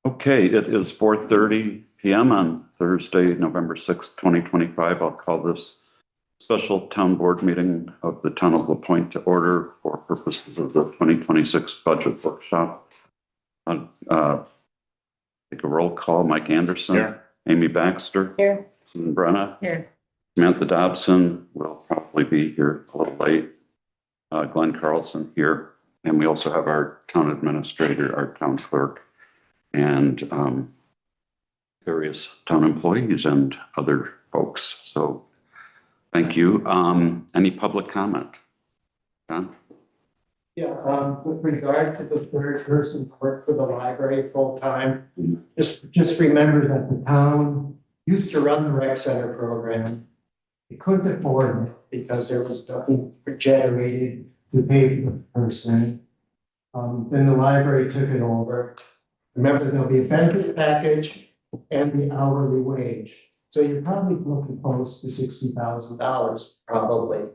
Okay, it is 4:30 p.m. on Thursday, November 6th, 2025. I'll call this special town board meeting of the town of LaPointe to order for purposes of the 2026 budget workshop. Take a roll call. Mike Anderson. Here. Amy Baxter. Here. Susan Brenna. Here. Samantha Dobson will probably be here a little late. Glenn Carlson here. And we also have our town administrator, our town clerk, and various town employees and other folks. So thank you. Any public comment? John? Yeah, with regard to the third person clerk for the library full-time, just remember that the town used to run the rec center program. It couldn't afford it because there was nothing generated to pay for the person. Then the library took it over. Remember, there'll be a benefit package and the hourly wage. So you're probably looking close to $60,000 probably.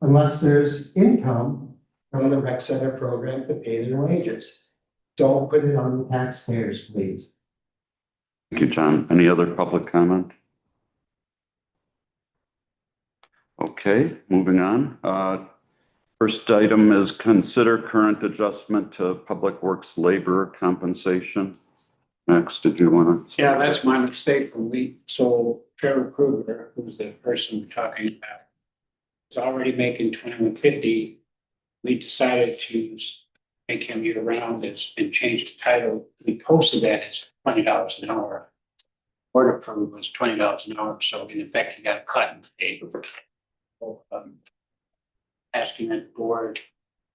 Unless there's income from the rec center program to pay their wages. Don't put it on the taxpayers, please. Thank you, John. Any other public comment? Okay, moving on. First item is consider current adjustment to Public Works labor compensation. Max, did you want to? Yeah, that's my mistake. So Trevor Kruger, who's the person we're talking about, was already making $21.50. We decided to make him year round and change the title. We posted that as $20 an hour. Board approved was $20 an hour. So in effect, he got a cut in pay. Asking that the board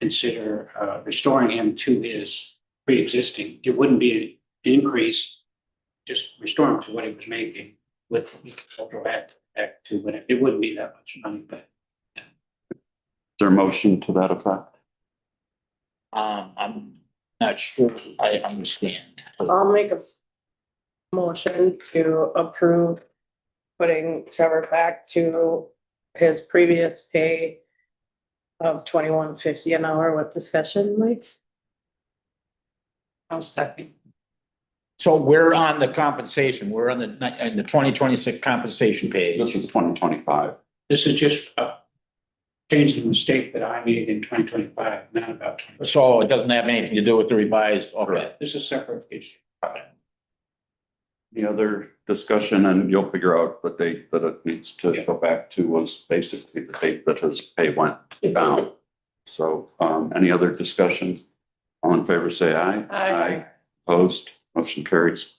consider restoring him to his pre-existing. It wouldn't be an increase, just restore him to what he was making with retroactive back to when it wouldn't be that much money, but. Is there a motion to that effect? I'm not sure I understand. I'll make a motion to approve putting Trevor back to his previous pay of $21.50 an hour with discussion, Mike. I'll second. So we're on the compensation, we're on the 2026 compensation page. This is 2025. This is just changing the mistake that I made in 2025, not about 20. So it doesn't have anything to do with the revised, okay. This is a separate issue. Any other discussion? And you'll figure out the date that it needs to go back to was basically the date that his pay went down. So any other discussion? All in favor, say aye. Aye. Opposed? Motion carries.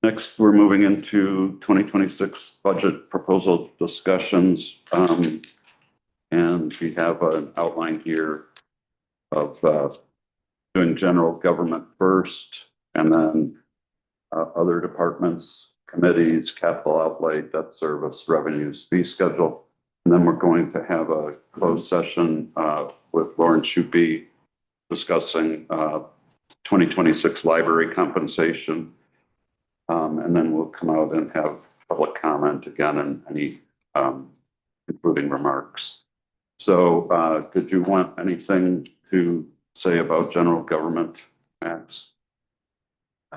Next, we're moving into 2026 budget proposal discussions. And we have an outline here of doing general government first, and then other departments, committees, capital outlay, debt service, revenues, fee schedule. And then we're going to have a closed session with Lauren Schuppe discussing 2026 library compensation. And then we'll come out and have public comment again and any concluding remarks. So did you want anything to say about general government, Max?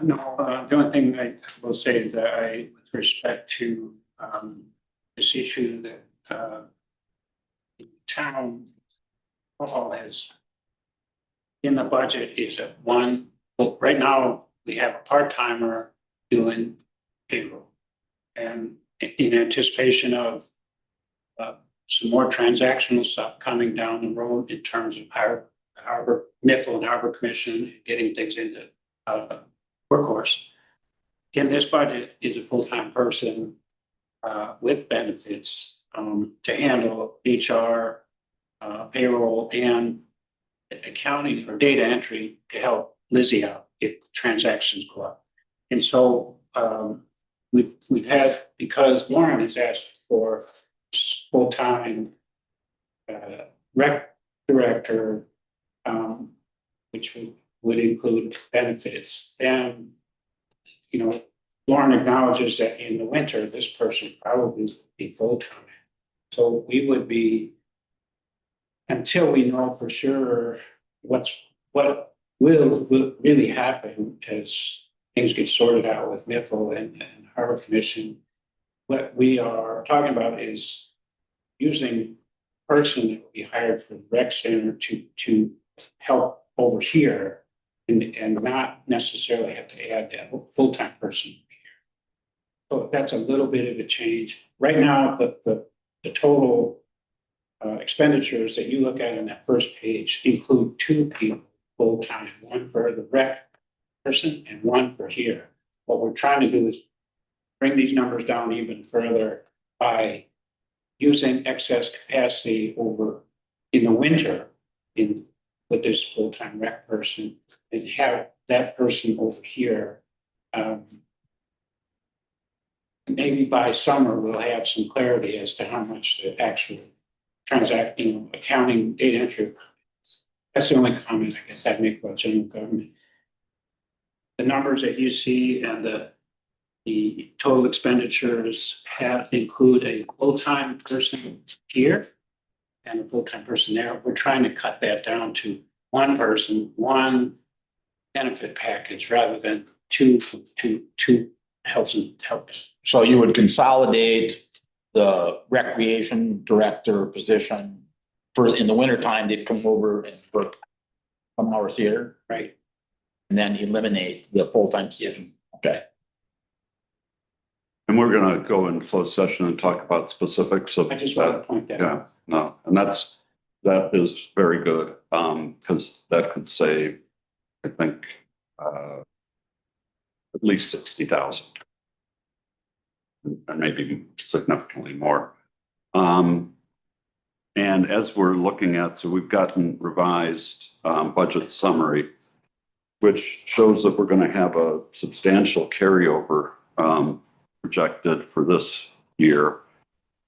No, the only thing I will say is that with respect to this issue that the town hall has in the budget is that one, well, right now we have a part-timer doing payroll. And in anticipation of some more transactional stuff coming down the road in terms of Harbor, NIFL and Harbor Commission, getting things into workforce. In this budget is a full-time person with benefits to handle HR, payroll, and accounting or data entry to help Lizzie out if transactions go up. And so we've had, because Lauren has asked for full-time rec director, which would include benefits. And, Lauren acknowledges that in the winter, this person probably would be full-time. So we would be, until we know for sure what will really happen as things get sorted out with Miffle and Harbor Commission. What we are talking about is using a person that will be hired for the rec center to help over here and not necessarily have to add that full-time person here. So that's a little bit of a change. Right now, the total expenditures that you look at on that first page include two people full-time, one for the rec person and one for here. What we're trying to do is bring these numbers down even further by using excess capacity over in the winter with this full-time rec person and have that person over here. Maybe by summer, we'll have some clarity as to how much the actual accounting data entry. That's the only comment I guess I'd make about general government. The numbers that you see and the total expenditures include a full-time person here and a full-time person there. We're trying to cut that down to one person, one benefit package rather than two health. So you would consolidate the recreation director position for, in the wintertime, they'd come over and work some hours here Right. and then eliminate the full-time position. Okay. And we're gonna go in closed session and talk about specifics of I just want that. to point that Yeah, out. no, and that is very good, because that could save, I think, at least 60,000. And maybe significantly more. And as we're looking at, so we've gotten revised budget summary, which shows that we're gonna have a substantial carryover projected for this year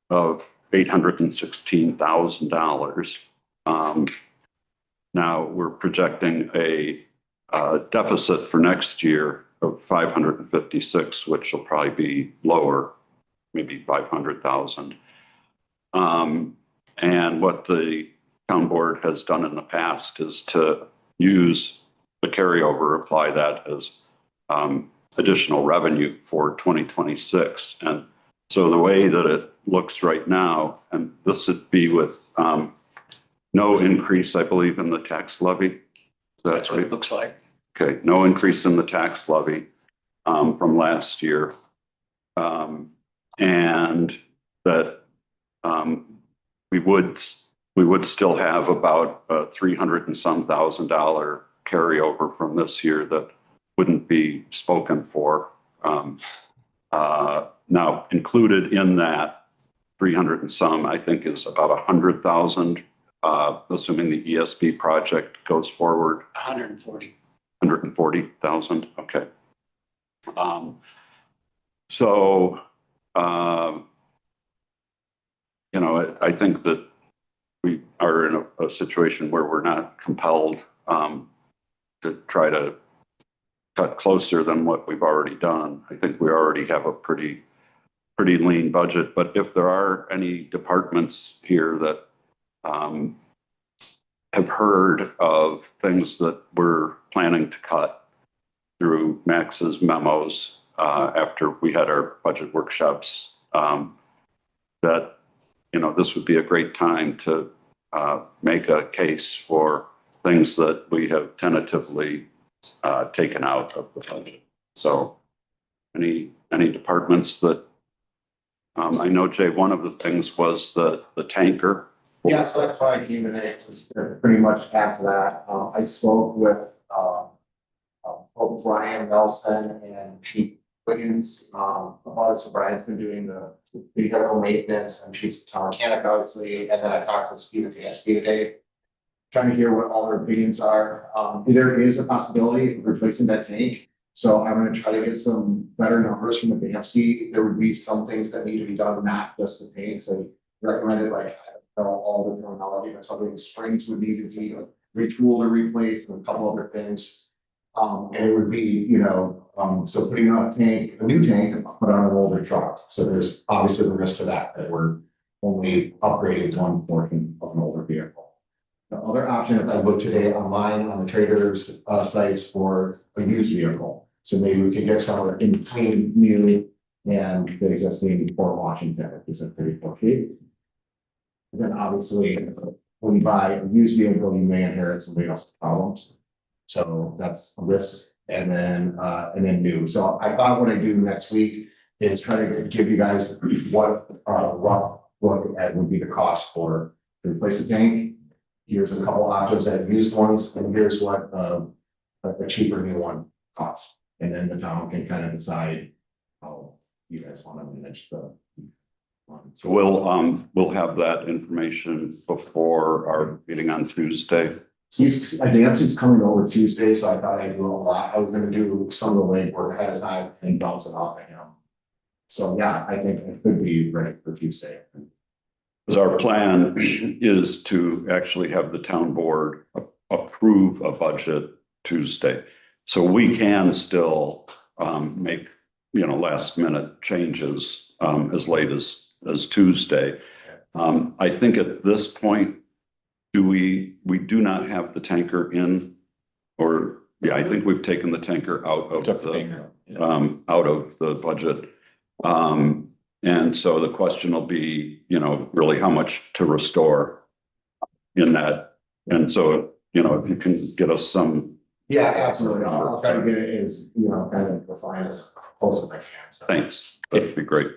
of $816,000. Now we're projecting a deficit for next year of 556, which will probably be lower, maybe 500,000. And what the town board has done in the past is to use the carryover, apply that as additional revenue for 2026. And so the way that it looks right now, and this would be with no increase, I believe, in the tax levy. That's what it looks like. Okay, no increase in the tax levy from last year. And that we would still have about a $300 and some thousand carryover from this year that wouldn't be spoken for. Now included in that 300 and some, I think, is about 100,000, assuming the ESB project goes forward. 140. 140,000, okay. So, I think that we are in a situation where we're not compelled to try to cut closer than what we've already done. I think we already have a pretty lean budget, but if there are any departments here that have heard of things that we're planning to cut through Max's memos after we had our budget workshops, that this would be a great time to make a case for things that we have tentatively taken out of the budget. So any departments that I know, Jay, one of the things was the tanker. Yeah, so that's why I came today, to pretty much after that. I spoke with both Brian Nelson and Pete Wiggins about it. So Brian's been doing the vehicle maintenance and Pete's the town mechanic, obviously. And then I talked to Steve at the SB today, trying to hear what all their opinions are. There is a possibility of replacing that tank. So I'm going to try to get some better numbers from the BFC. There would be some things that need to be done, not just the tank. So recommended, like, I don't know all the terminology, but something the springs would need to be retooled or replaced and a couple other things. And it would be, so putting on a new tank, put on an older truck. So there's obviously the risk of that we're only upgrading one portion of an older vehicle. The other option is I looked today online on the traders sites for a used vehicle. So maybe we could get somewhere in between new and the existing Fort Washington, which is at 34 feet. And then obviously, when you buy a used vehicle, you may inherit somebody else's problems. So that's a risk. And then new. So I thought what I do next week is try to give you guys what rough look at would be the cost to replace the tank. Here's a couple options that used ones, and here's what a cheaper new one costs. And then the town can kind of decide how you guys want to manage the. So we'll have that information before our meeting on Tuesday. Nancy's coming over Tuesday, so I thought I'd do a lot. I was gonna do some of the legwork ahead of time and bounce it off of him. So yeah, I think it could be ready for Tuesday. Because our plan is to actually have the town board approve a budget Tuesday. So we can still make, last minute changes as late as Tuesday. I think at this point, we do not have the tanker in, or, yeah, I think we've taken the tanker out of the budget. And so the question will be, really how much to restore in that. And so, if you can get us some. Yeah, absolutely. I'll try to get it as, kind of refined as close as I can. So. Thanks. That'd be great.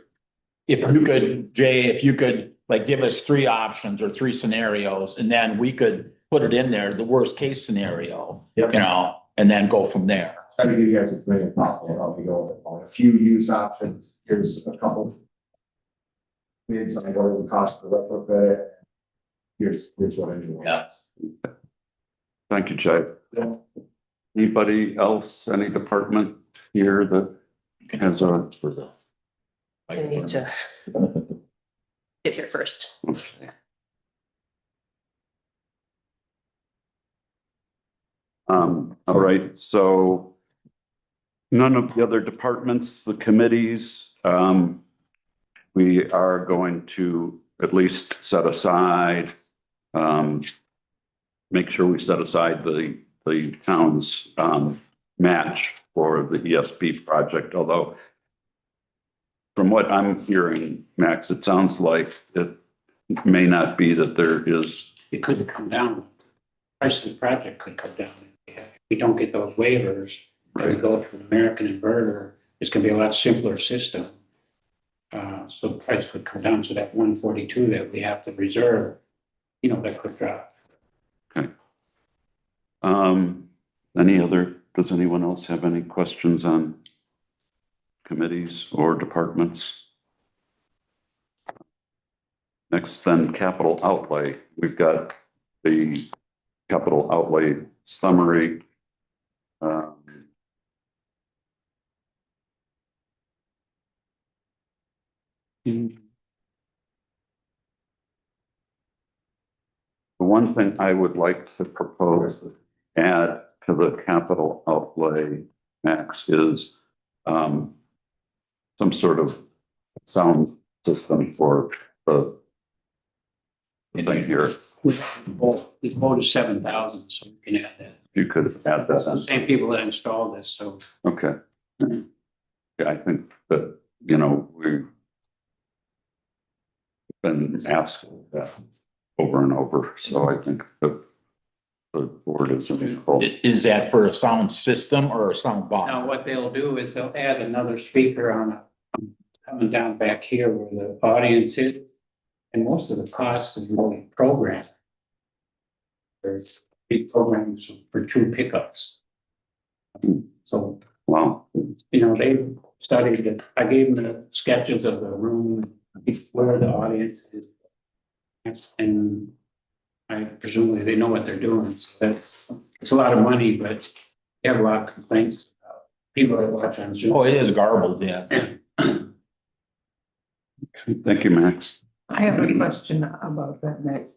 If you could, Jay, if you could like give us 3 options or 3 scenarios, and then we could put it in there, the worst case scenario, Yep. and then go from there. Try to give you guys as many as possible. I'll be going on a few used options. Here's a couple. Bids on what it would cost to retrofit it. Here's what I do. Yeah. Thank you, Jay. Yeah. Anybody else, any department here that has a? For the. I need to get here first. All right, so none of the other departments, the committees, we are going to at least set aside, make sure we set aside the town's match for the ESP project, although from what I'm hearing, Max, it sounds like it may not be that there is. It could come down. Price of the project could come down. If we don't get those waivers, and we Right. go to an American inverter, it's gonna be a lot simpler system. So the price could come down to that 142 that we have to reserve, that could drop. Does anyone else have any questions on committees or departments? Next, then, capital outlay. We've got the capital outlay summary. The one thing I would like to propose, add to the capital outlay, Max, is some sort of sound system for the thing here. We voted 7,000, so we can add that. You could add that It's the in. same people that installed this, so. Okay. Yeah, I think that, we've been asked that over and over, so I think that the board is involved. Is that for a sound system or a sound Now, bar? what they'll do is they'll add another speaker coming down back here where the audience is. And most of the costs is really programming. There's big programs for 2 pickups. So, Wow. they studied it. I gave them the sketches of the room, where the audience is. And I presumably they know what they're doing. So it's a lot of money, but they have a lot of complaints about people that watch on Zoom. Oh, it is garbled, yeah. Thank you, Max. I have a question about that next.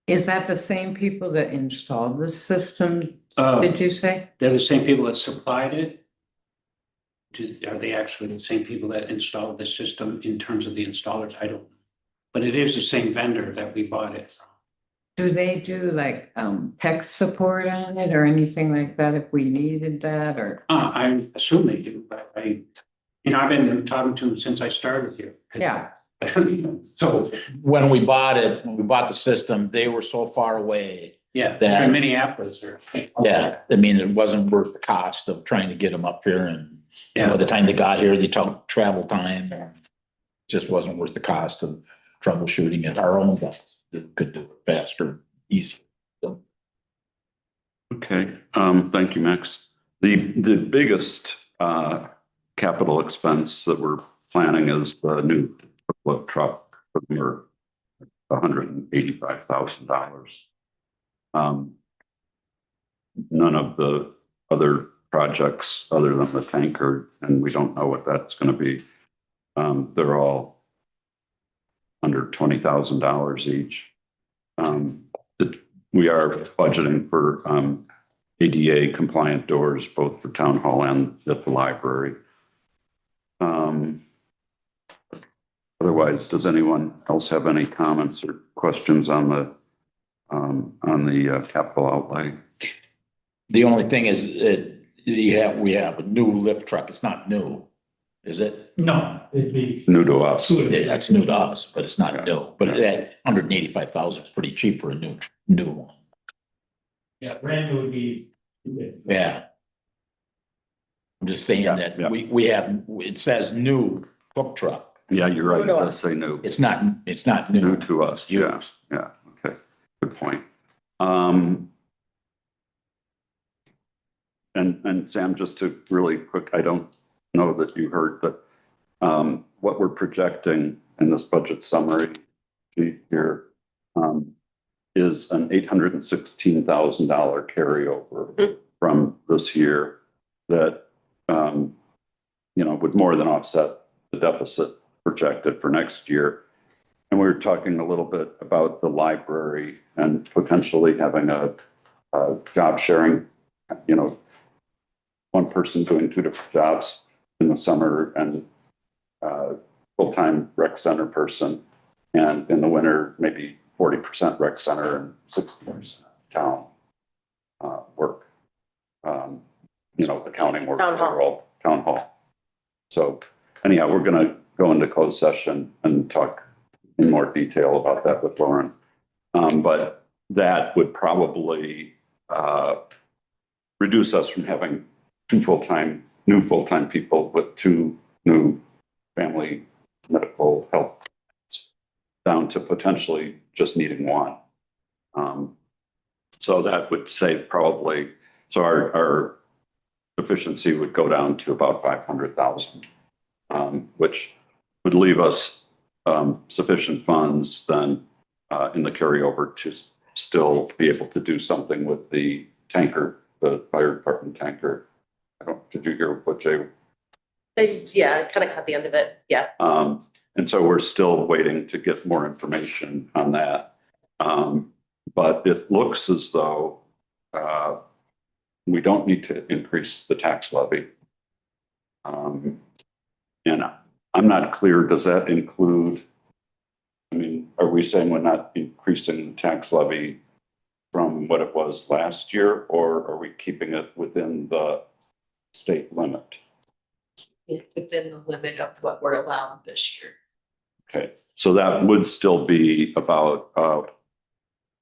Is that the same people that installed the system, did you say? They're the same people that supplied it. Are they actually the same people that installed the system in terms of the installers? I don't know. but it is the same vendor that we bought it from. Do they do like, tech support on it or anything like that if we needed that or? I assume they do, but I've been talking to them since I started here. Yeah, So, When we bought the system, they were so far away. yeah, That- in Minneapolis or. Yeah, I mean, it wasn't worth the cost of trying to get them up here and by the time they got here, they took travel time. Just wasn't worth the cost of troubleshooting it. Our own guys could do it faster, easier. Okay, thank you, Max. The biggest capital expense that we're planning is the new lift truck for $185,000. None of the other projects other than the tanker, and we don't know what that's going to be. They're all under $20,000 each. We are budgeting for ADA compliant doors, both for town hall and at the library. Otherwise, does anyone else have any comments or questions on the capital outlay? The only thing is that we have a new lift truck. It's not new, is it? No. It'd be. New to us. Yeah, that's new to us, but it's not new. But that 185,000 is pretty cheap for a new one. Yeah, brand new would be. Yeah. I'm just saying Yeah, that yeah. we have, it says new hook truck. Yeah, you're right. It New to does us. say new. It's not New new. to us. Yeah, yeah. Okay, good point. And Sam, just to really quick, I don't know that you heard, but what we're projecting in this budget summary sheet here is an $816,000 carryover from this year that would more than offset the deficit projected for next year. And we were talking a little bit about the library and potentially having a job sharing, one person doing two different jobs in the summer and full-time rec center person. And in the winter, maybe 40% rec center and 60% town work, accounting work. Town hall. Town hall. So anyhow, we're going to go into closed session and talk in more detail about that with Lauren. But that would probably reduce us from having new full-time people with two new family medical health down to potentially just needing one. So that would save probably, so our efficiency would go down to about 500,000, which would leave us sufficient funds then in the carryover to still be able to do something with the tanker, the fire department tanker. Did you hear what Jay? Yeah, I kind of caught the end of it. Yeah. And so we're still waiting to get more information on that. But it looks as though we don't need to increase the tax levy. And I'm not clear, does that include, are we saying we're not increasing the tax levy from what it was last year, or are we keeping it within the state limit? Within the limit of what we're allowed this year. Okay, so that would still be about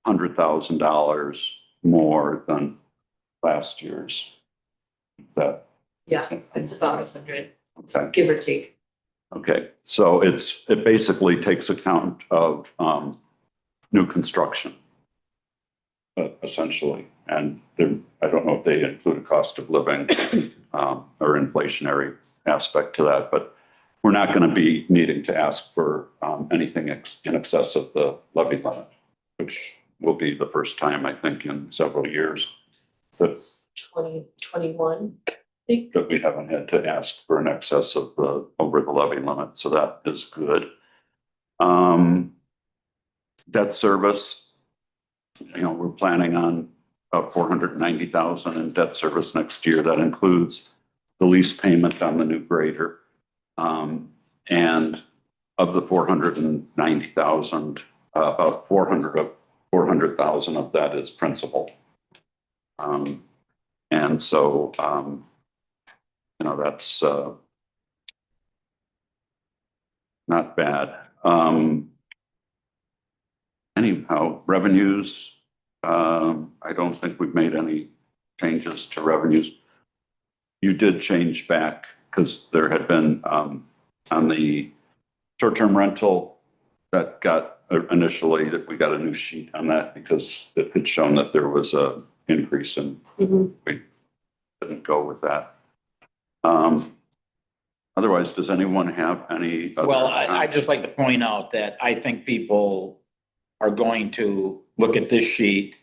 $100,000 more than last year's. That, Yeah, it's about 100, okay, give or take. okay. So it basically takes account of new construction, essentially. And I don't know if they include a cost of living or inflationary aspect to that, but we're not going to be needing to ask for anything in excess of the levy limit, which will be the first time, I think, in several years Since 2021, I think. that we haven't had to ask for an excess of over the levy limit. So that is good. Debt service, we're planning on about 490,000 in debt service next year. That includes the lease payment on the new grader. And of the 490,000, about 400,000 of that is principal. And so, that's not bad. Anyhow, revenues, I don't think we've made any changes to revenues. You did change back because there had been on the short-term rental that got initially that we got a new sheet on that because it had shown that there was a increase and we didn't go with that. Otherwise, does anyone have any? Well, I'd just like to point out that I think people are going to look at this sheet,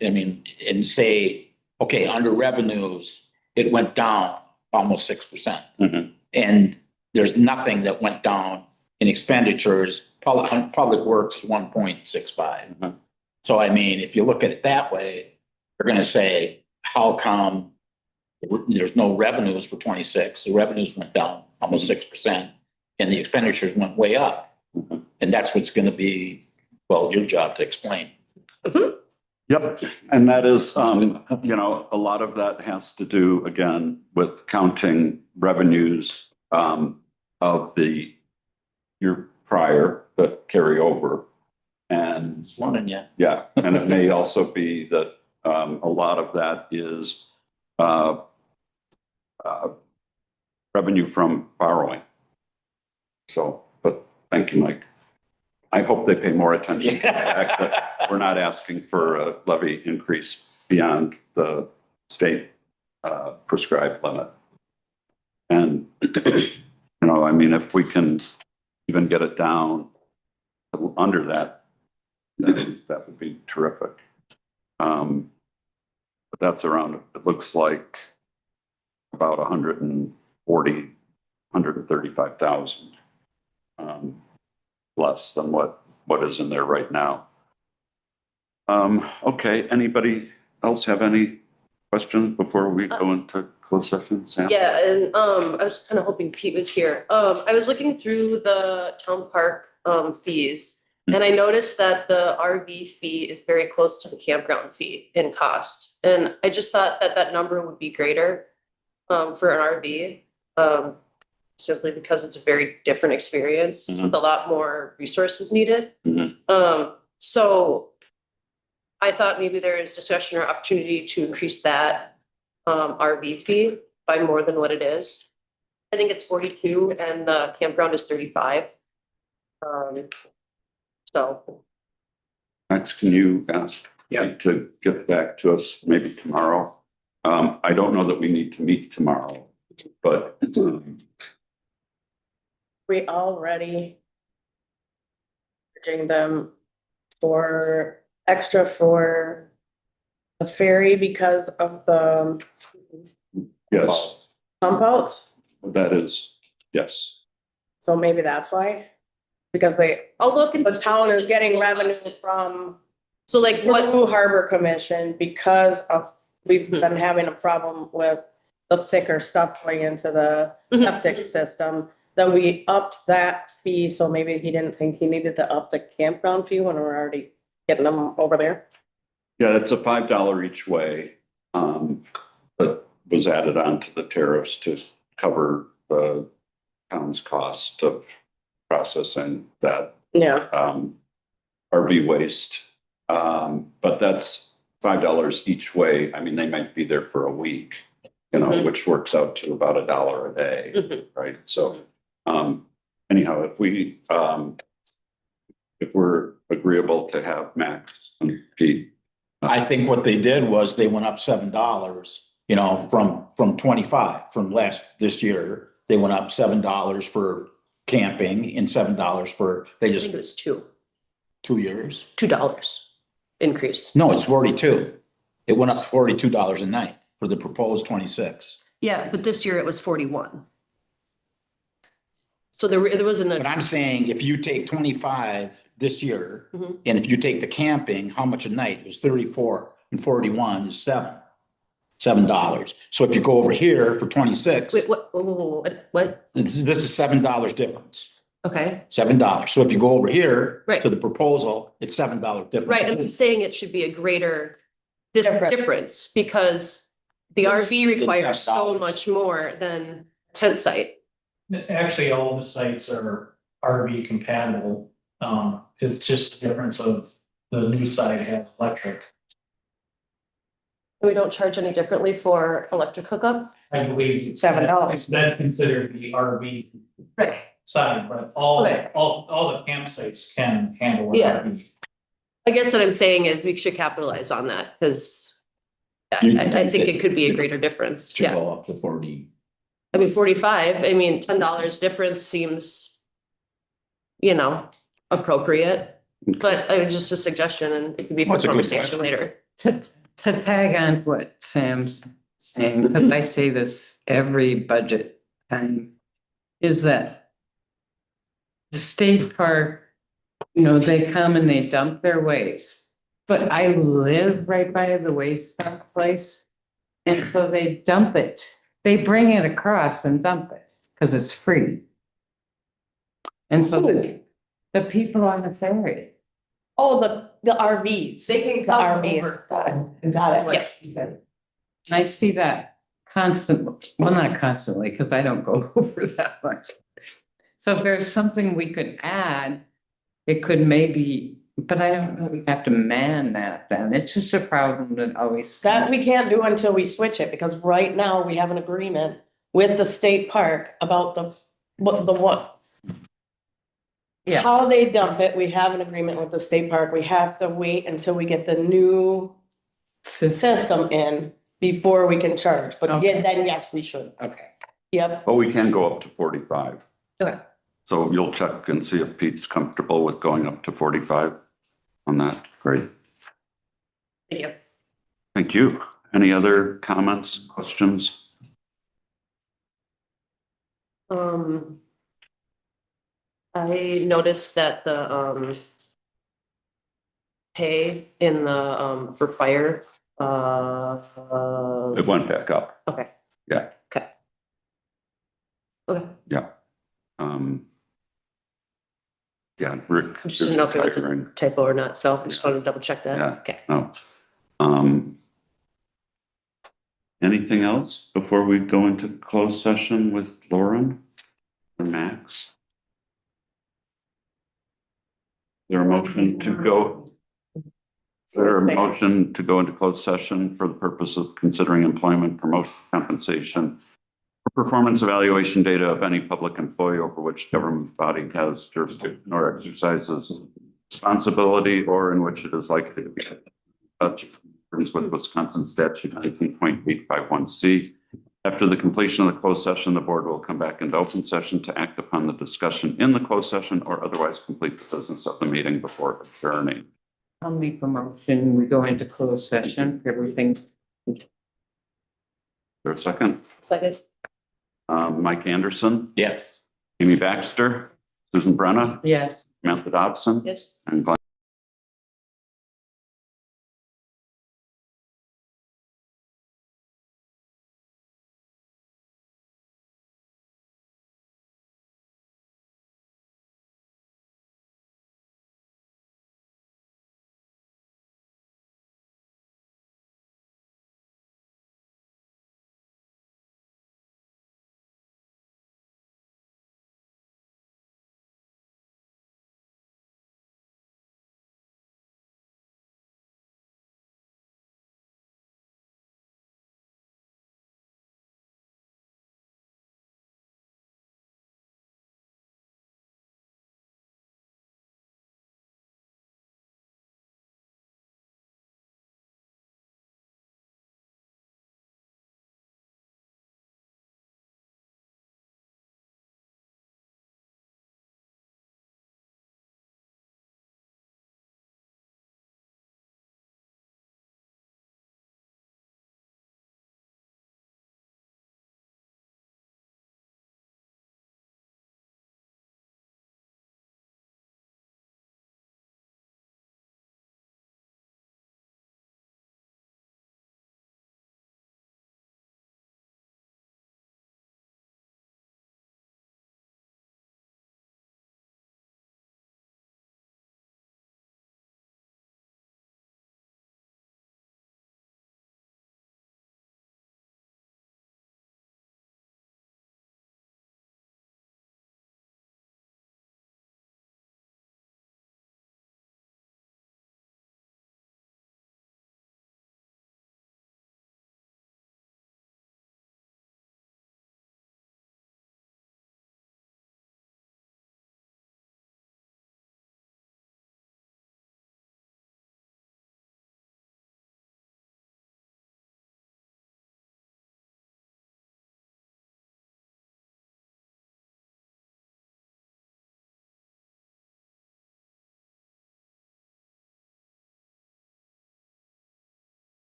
and say, okay, under revenues, it went down almost 6%. Mhm. And there's nothing that went down in expenditures. Public works is 1.65. Mhm. So if you look at it that way, you're gonna say, how come there's no revenues for 26? The revenues went down almost 6% and the expenditures went way up. Mhm. And that's what's gonna be, well, your job to explain. Yep, and that is, a lot of that has to do, again, with counting revenues of the year prior that carry over. And One yet. yeah, and it may also be that a lot of that is revenue from borrowing. So, but thank you, Mike. I hope they pay more attention to the fact that we're not asking for a levy increase beyond the state prescribed limit. And, if we can even get it down under that, then that would be terrific. But that's around, it looks like about 135,000. Less than what is in there right now. Okay, anybody else have any questions before we go into closed session? Sam? Yeah, and I was kind of hoping Pete was here. I was looking through the town park fees, and I noticed that the RV fee is very close to the campground fee in cost. And I just thought that that number would be greater for an RV. Simply because it's a very different experience with a lot more resources needed. So I thought maybe there is discussion or opportunity to increase that RV fee by more than what it is. I think it's 42 and the campground is 35. So. Next, can you ask Yeah. to get back to us maybe tomorrow? I don't know that we need to meet tomorrow, but We already charging them for extra for the ferry because of the yes, pump outs. that is, yes. So maybe that's why, because I'll look and. the town is getting revenue from So like what, Blue Harbor Commission because of, we've been having a problem with the thicker stuff going into the septic system. Then we upped that fee, so maybe he didn't think he needed to up the campground fee when we're already getting them over there. Yeah, it's a $5 each way that was added on to the tariffs to cover the town's cost of processing that Yeah. RV waste. But that's $5 each way. I they might be there for a week, which works out to about $1 a day, right? So anyhow, if we're agreeable to have Max and Pete. I think what they did was they went up $7, from 25 from this year. They went up $7 for camping and $7 for, I think it was 2 years. $2 increase. No, it's 42. It went up to $42 a night for the proposed 26. Yeah, but this year it was 41. So there wasn't But a, I'm saying if you take 25 this year, Mhm. and if you take the camping, how much a night? It was 34 and 41 is $7. So if you go over here for 26, wait, what, what? this is $7 difference. Okay, $7. So if you go over here Right. to the proposal, it's $7 difference. right, and I'm saying it should be a greater difference because the RV requires so $7. much more than tent site. Actually, all the sites are RV compatible. It's just the difference of the new site has electric. We don't charge any differently for electric hookup? I believe. $7. That's considered the RV Right. side, but all Okay. the campsites can handle an Yeah. RV. I guess what I'm saying is we should capitalize on that because I think it could be a greater difference. Should Yeah. go up to 40. I mean, 45, I mean, $10 difference seems, appropriate. But just a suggestion and it could be for Well, it's a good conversation question. later. To tag on what Sam's saying, because I say this every budget time, is that the state park, they come and they dump their waste. But I live right by the waste dump place. And so they dump it. They bring it across and dump it because it's free. And so the people on the ferry. Oh, the RVs. They can The come RVs. over. Got it. Got it. Yeah. She said. And I see that constantly, well, not constantly, because I don't go over that much. So if there's something we could add, it could maybe, but I don't know, we have to man that then. It's just a problem that always. That we can't do until we switch it, because right now we have an agreement with the state park about what. Yeah. How they dump it, we have an agreement with the state park. We have to wait until we get the new system in before we can charge. But Okay. yeah, then yes, we should. Okay. Yep. But we can go up to 45. Okay. So you'll check and see if Pete's comfortable with going up to 45 on that. Great. Thank you. Thank you. Any other comments, questions? I noticed that the pay in the for fire, It went back up. okay. Yeah. Okay. Okay, Yeah, Rick. I just didn't know if it was a hiring. typo or not, so I just wanted to double check that. Yeah. Okay. No. Anything else before we go into closed session with Lauren or Max? There a motion to go? Is there a motion to go into closed session for the purpose of considering employment, promotion, compensation, or performance evaluation data of any public employee over which government body has jurisdiction or exercises responsibility, or in which it is likely to be such in accordance with Wisconsin statute 19.851C. After the completion of the closed session, the board will come back into open session to act upon the discussion in the closed session or otherwise complete the business of the meeting before adjourning. I'll make a motion, we go into closed session, everything. Is there a second? Second. Mike Anderson, Yes. Amy Baxter, Susan Brenna, Yes. Samantha Dobson, Yes. and Glenn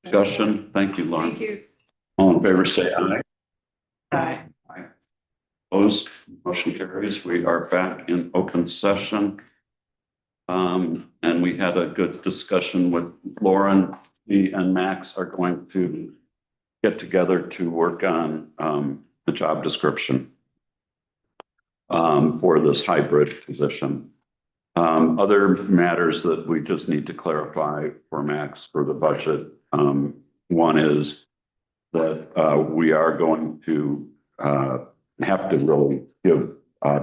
Discussion, thank you, Lauren. Thank you. All in favor, say aye. Aye. Aye. Opposed, motion carries. We are back in open session. And we had a good discussion with Lauren. He and Max are going to get together to work on the job description for this hybrid position. Other matters that we just need to clarify for Max for the budget. One is that we are going to have to really give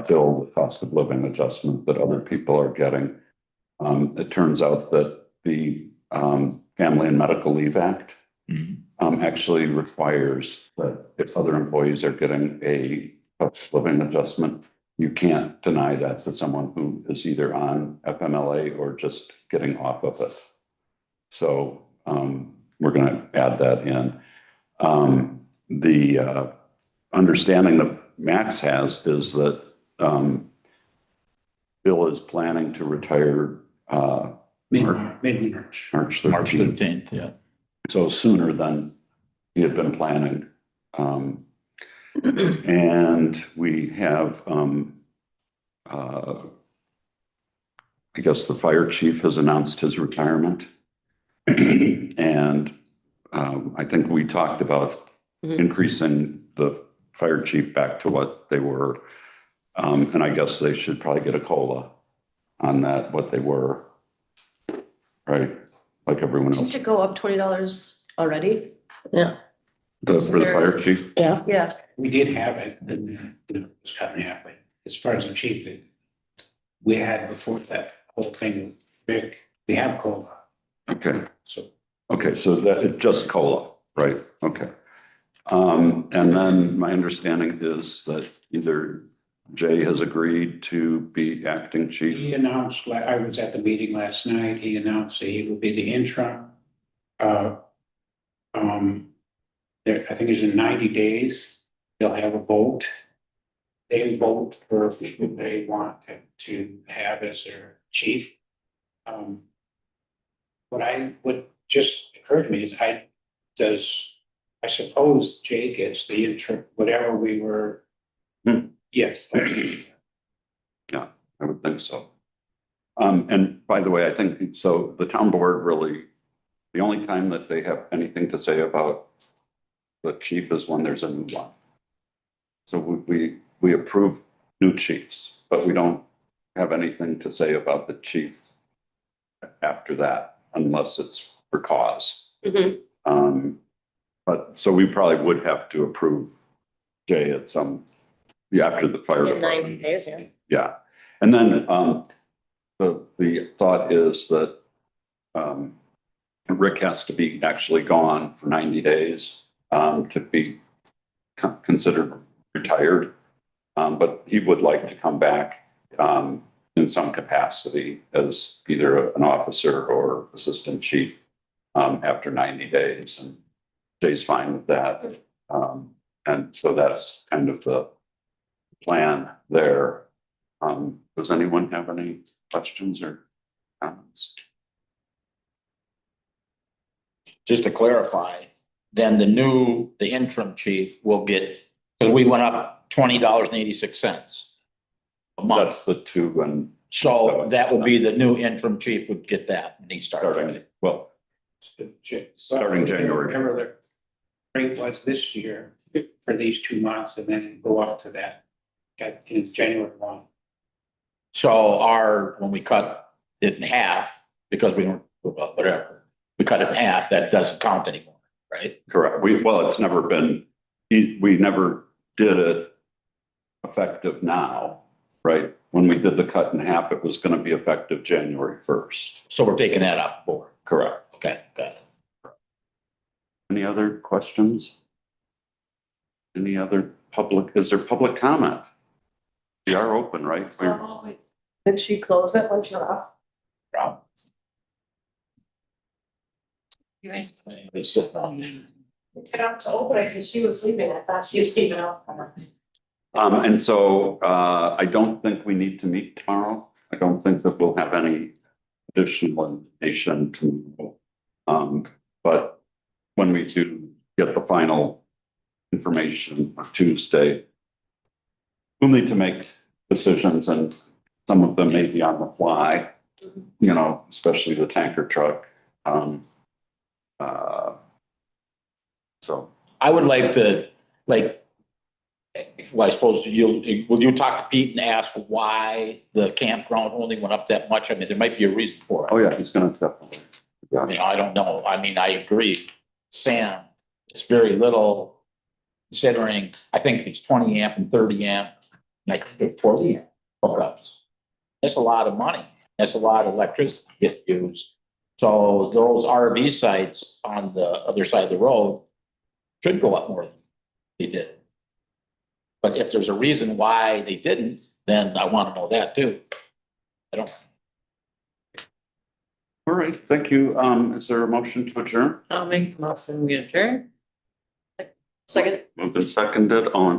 Bill the cost of living adjustment that other people are getting. It turns out that the Family and Medical Leave Act actually requires that if other employees are getting a cost of living adjustment, you can't deny that to someone who is either on FMLA or just getting off of it. So we're going to add that in. The understanding that Max has is that Bill is planning to retire Mid-March. March March 13th. 13th, yeah. So sooner than he had been planning. And we have, I guess the fire chief has announced his retirement. And I think we talked about increasing the fire chief back to what they were. And I guess they should probably get a COLA on that, what they were. Right? Like everyone else. Didn't it go up $20 already? Yeah, For the fire chief? yeah. Yeah. We did have it, and it was cut in half, but as far as the chief that we had before that whole thing with Vic, we have COLA, Okay. so. Okay, so that it's just COLA, right? Okay. And then my understanding is that either Jay has agreed to be acting chief. He announced, I was at the meeting last night, he announced that he would be the interim. There, I think it's in 90 days, they'll have a vote. They vote for people they want to have as their chief. What just occurred to me is I suppose Jay gets the interim, whatever we were. Yes. Yeah, I would think so. And by the way, I think, so the town board really, the only time that they have anything to say about the chief is when there's a new one. So we approve new chiefs, but we don't have anything to say about the chief after that, unless it's for cause. But so we probably would have to approve Jay at some, after the fire In 90 department. days, yeah. Yeah, and then the thought is that Rick has to be actually gone for 90 days to be considered retired. But he would like to come back in some capacity as either an officer or assistant chief after 90 days. And Jay's fine with that. And so that's kind of the plan there. Does anyone have any questions or comments? Just to clarify, then the interim chief will get, because we went up $20.86 a month. That's the two and So that will be the new interim chief would get that when he starts. starting, well, Starting January. Whatever the rate was this year for these 2 months, and then go up to that. In January 1. So when we cut it in half, because we don't, well, whatever, we cut it in half, that doesn't count anymore, right? correct. It's never been, we never did it effective now, right? When we did the cut in half, it was going to be effective January 1st. So we're taking that off the board. Correct. Okay, got it. Any other questions? Any other is there public comment? We are open, right? Did she close it when she left? You guys. It's sitting on. Get up to open it because she was sleeping. I thought she was sleeping out. And so I don't think we need to meet tomorrow. I don't think that we'll have any additional information to, but when we do get the final information for Tuesday, we'll need to make decisions, and some of them may be on the fly, you know, especially the tanker truck. So, I would like to, like, well, I suppose will you talk to Pete and ask why the campground only went up that much? I mean, there might be a reason for it. oh yeah, he's gonna definitely. I mean, I don't know. I mean, I agree. Sam, it's very little considering, I think it's 20 amp and 30 amp, like 40 amp hookups. That's a lot of money. That's a lot of electricity get used. So those RV sites on the other side of the road should go up more than they did. But if there's a reason why they didn't, then I want to know that too. I don't. All right, thank you. Is there a motion to adjourn? I'll make the motion, we adjourn. Second. Moved and seconded, all in